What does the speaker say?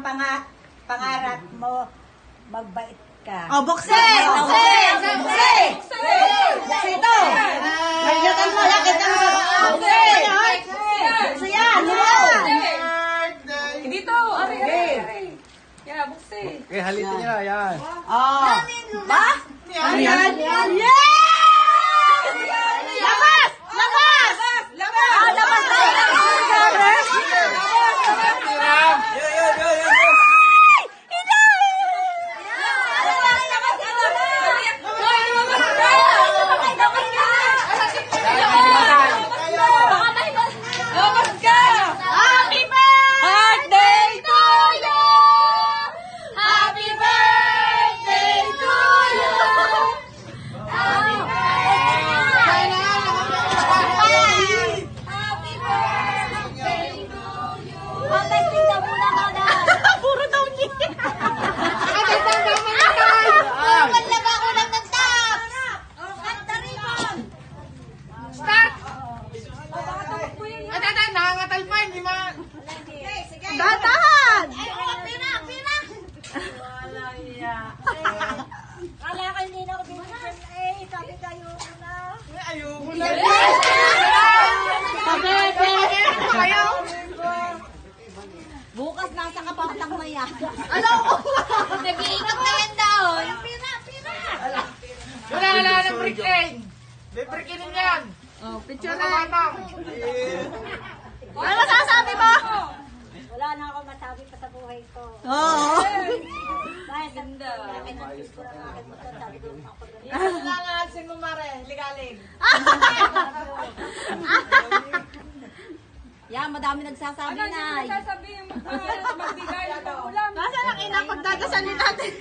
pangarap mo, magbait ka. Oh, bukse! Bukse! Bukse! Bukse ito! Nagyatan mo, lakitan mo. Bukse! Bukse yan! Dito! Ari! Yeah, bukse. Okay, halitin nyo na, yan. Oh! Ba? Yan! Yan! Yes! Labas! Labas! Labas! Ah, labas tayo! Labas! Datahan! Pira! Kala ko hindi na ako binigyan. Sabi kayo na. Ayoko na. Bukas nasa kapatang na yan. Alam ko! Nag-iingat na yan doon. Pira! Wala na brick-in! May brick-in yan! Oh, picture na. Ano masasabi mo? Wala na ako masabi pa sa buhay ko. Oo. Dahil sa pinag-picture ang aking motor, sabi ko ako doon. Kailangan sin mo mare, ligalig. Yan, madami nagsasabi na. Sasabihin mo, magbigay ng ulam. Nasaan ang ina pagdadasalin natin?